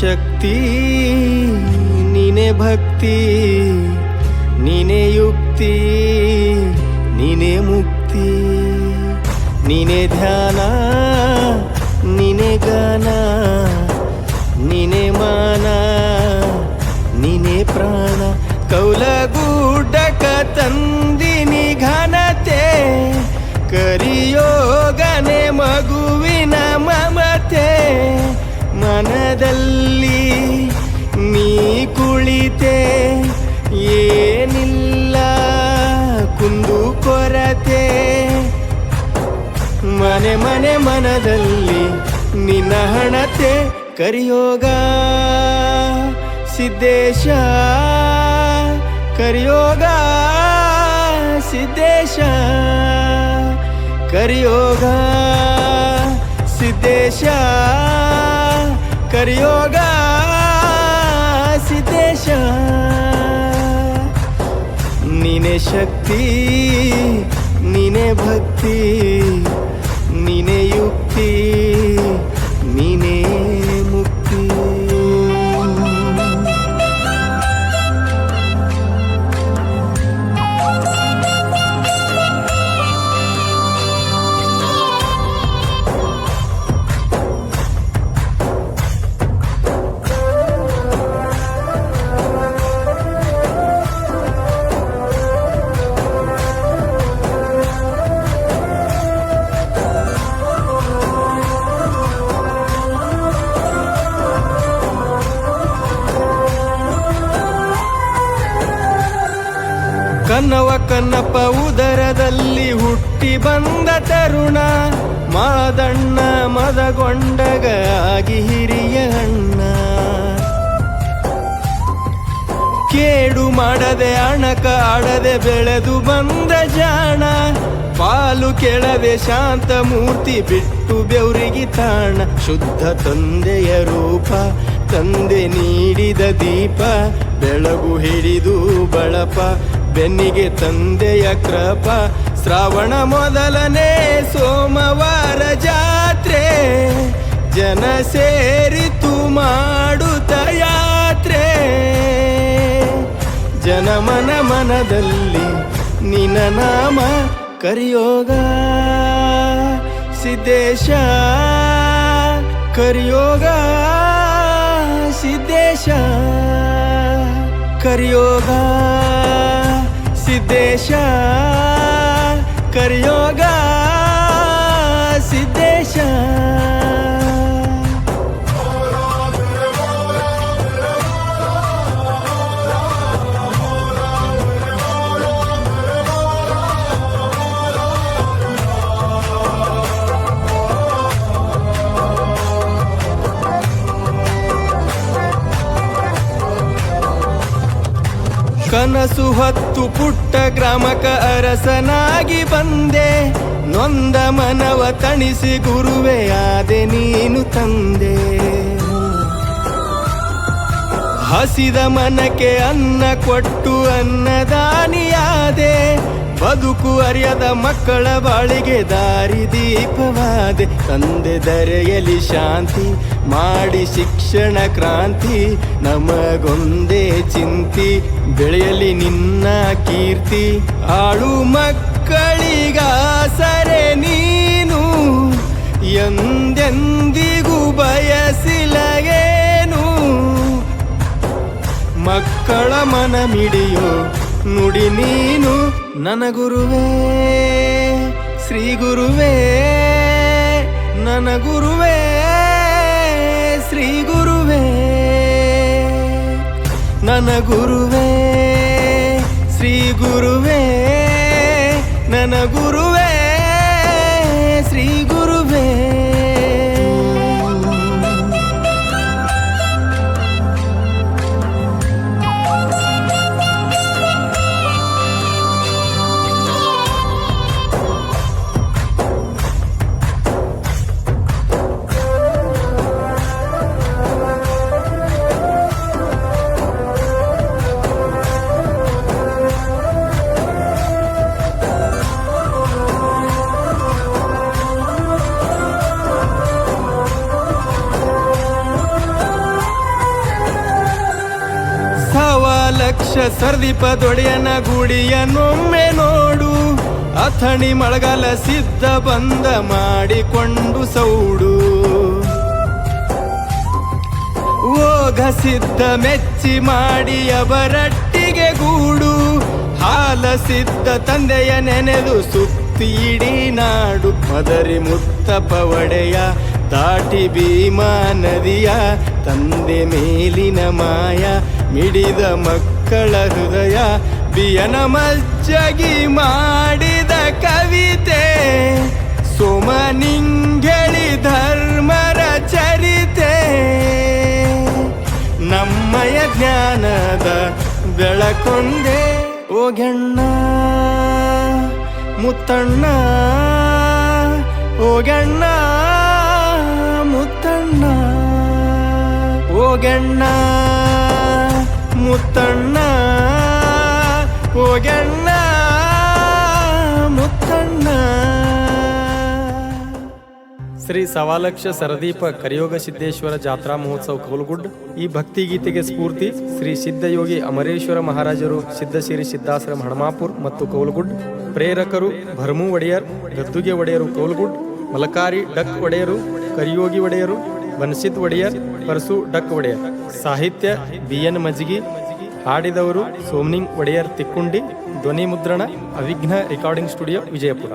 ಶಕ್ತಿ ನೀನೆ ಭಕ್ತಿ ನೀನೆ ಯುಕ್ತಿ ನೀನೆ ಮುಕ್ತಿ ನೀನೆ ಧ್ಯಾನ ನೀನೆ ಗಾನ ನೀನೆ ಮಾನ ನೀನೆ ಪ್ರಾಣ ಕೌಲಗೂಡಕ ತಂದಿನಿ ಘನತೆ ಕರಿಯೋಗನೆ ಮಗುವಿನ ಮಮತೆ ಮನದಲ್ಲಿ ನೀ ಕುಳಿತೆ ಏನಿಲ್ಲ ಕುಂದು ಕೊರತೆ ಮನೆ ಮನೆ ಮನದಲ್ಲಿ ನಿನ್ನ ಹಣತೆ ಕರಿಯೋಗ ಸಿದ್ದೇಶ ಕರಿಯೋಗ ಸಿದ್ದೇಶ ಕರಿಯೋಗ ಸಿದ್ದೇಶ ಕರಿಯೋಗ ಸಿದ್ದೇಶ ನೀನೆ ಶಕ್ತಿ ನೀನೆ ಭಕ್ತಿ ನೀನೆ ಯುಕ್ತಿ ನೀನೆ ಮುಕ್ತಿ ಕನ್ನವ ಕನ್ನಪ್ಪ ಉದರದಲ್ಲಿ ಹುಟ್ಟಿ ಬಂದ ತರುಣ ಮಾದಣ್ಣ ಮದಗೊಂಡಗ ಆಗಿ ಹಿರಿಯ ಅಣ್ಣ ಕೇಡು ಮಾಡದೆ ಅಣಕ ಆಡದೆ ಬೆಳೆದು ಬಂದ ಜಾಣ ಪಾಲು ಕೆಳದೆ ಶಾಂತ ಮೂರ್ತಿ ಬಿಟ್ಟು ಬೆವರಿಗೆ ತಾಣ ಶುದ್ಧ ತಂದೆಯ ರೂಪ ತಂದೆ ನೀಡಿದ ದೀಪ ಬೆಳಗು ಹಿಡಿದು ಬಳಪ ಬೆನ್ನಿಗೆ ತಂದೆಯ ಕೃಪ ಶ್ರಾವಣ ಮೊದಲನೇ ಸೋಮವಾರ ಜಾತ್ರೆ ಜನ ಸೇರಿತು ಮಾಡುತ್ತ ಯಾತ್ರೆ ಜನಮನ ಮನದಲ್ಲಿ ನಿನ್ನ ನಾಮ ಕರಿಯೋಗ ಸಿದ್ದೇಶ ಕರಿಯೋಗ ಸಿದ್ದೇಶ ಕರಿಯೋಗ ಸಿದ್ದೇಶ ಕರಿಯೋಗ ಸಿದ್ದೇಶ ಕನಸು ಹೊತ್ತು ಪುಟ್ಟ ಗ್ರಾಮಕ ಅರಸನಾಗಿ ಬಂದೆ ನೊಂದ ಮನವ ತಣಿಸಿ ಗುರುವೆ ಆದೆ ನೀನು ತಂದೆ ಹಸಿದ ಮನಕ್ಕೆ ಅನ್ನ ಕೊಟ್ಟು ಅನ್ನದಾನಿಯಾದೆ ಬದುಕು ಅರಿಯದ ಮಕ್ಕಳ ಬಾಳಿಗೆ ದಾರಿ ದೀಪವಾದೆ ತಂದೆ ದರೆಯಲಿ ಶಾಂತಿ ಮಾಡಿ ಶಿಕ್ಷಣ ಕ್ರಾಂತಿ ನಮಗೊಂದೇ ಚಿಂತಿ ಬೆಳೆಯಲಿ ನಿನ್ನ ಕೀರ್ತಿ ಆಳು ಮಕ್ಕಳಿಗಾಸರೆ ನೀನು ಎಂದೆಂದಿಗೂ ಬಯಸಿಲಗೇನು ಮಕ್ಕಳ ಮನ ಮಿಡಿಯೋ ನುಡಿ ನೀನು ನನ್ನ ಗುರುವೇ ಶ್ರೀ ಗುರುವೇ ನನ್ನ ಗುರುವೇ ಶ್ರೀ ಗುರುವೇ ನನ್ನ ಗುರುವೇ ಶ್ರೀ ಗುರುವೇ ನನ್ನ ಗುರುವೇ ಶ್ರೀ ಗುರುವೇ ಸರ್ದೀಪದೊಡೆಯನ ಗುಡಿಯನ್ನೊಮ್ಮೆ ನೋಡು. ಅಥಣಿ ಮಳೆಗಾಲ ಸಿದ್ಧ ಬಂದ ಮಾಡಿಕೊಂಡು ಸೌಡು. ಹೋಗ ಸಿದ್ಧ ಮೆಚ್ಚಿ ಮಾಡಿ ಅವರಟ್ಟಿಗೆ ಗೂಡು. ಹಾಲ ಸಿದ್ಧ ತಂದೆಯ ನೆನೆದು ಸುತ್ತಿ ಇಡೀ ನಾಡು. ಮದರಿ ಮುತ್ತಪ್ಪ ಒಡೆಯ ದಾಟಿ ಭೀಮಾ ನದಿಯ. ತಂದೆ ಮೇಲಿನ ಮಾಯ ಮಿಡಿದ ಮಕ್ಕಳ ಹೃದಯ. ಬಿಯನ ಮಜ್ಜಗಿ ಮಾಡಿದ ಕವಿತೆ ಸೋಮನಿಂಗೆಳಿ ಧರ್ಮರ ಚರಿತೆ. ನಮ್ಮಯ ಜ್ಞಾನದ ಬೆಳಕೊಂಡೆ ಓಗಣ್ಣ ಮುತ್ತಣ್ಣ. ಓಗಣ್ಣ ಮುತ್ತಣ್ಣ. ಓಗಣ್ಣ ಮುತ್ತಣ್ಣ. ಓಗಣ್ಣ ಮುತ್ತಣ್ಣ. ಶ್ರೀ ಸವಾಲಕ್ಷ ಸರದೀಪ ಕರಿಯೋಗ ಸಿದ್ದೇಶ್ವರ ಜಾತ್ರಾ ಮಹೋತ್ಸವ ಕೋಲಗುಡ್. ಈ ಭಕ್ತಿಗೀತೆಗೆ ಸ್ಫೂರ್ತಿ ಶ್ರೀ ಸಿದ್ಧಯೋಗಿ ಅಮರೇಶ್ವರ ಮಹಾರಾಜರು ಸಿದ್ಧಶ್ರೀ ಸಿದ್ಧಾಶ್ರಮ ಹಣಮಾಪುರ್ ಮತ್ತು ಕೋಲಗುಡ್. ಪ್ರೇರಕರು ಭರ್ಮು ಒಡೆಯರ್, ಗದ್ದುಗೆ ಒಡೆಯರು ಕೋಲಗುಡ್, ಮಲಕಾರಿ ಡಕ್ ಒಡೆಯರು, ಕರಿಯೋಗಿ ಒಡೆಯರು, ಬನ್ಸಿದ್ ಒಡೆಯರ್, ಪರಸು ಡಕ್ ಒಡೆಯರ್. ಸಾಹಿತ್ಯ BN ಮಜ್ಗಿ. ಹಾಡಿದವರು ಸೋಮನಿಂಗ್ ಒಡೆಯರ್ ತಿಕ್ಕುಂಡಿ. ಧ್ವನಿ ಮುದ್ರಣ ಅವಿಘ್ನ ರೆಕಾರ್ಡಿಂಗ್ ಸ್ಟುಡಿಯೋ ವಿಜಯಪುರ.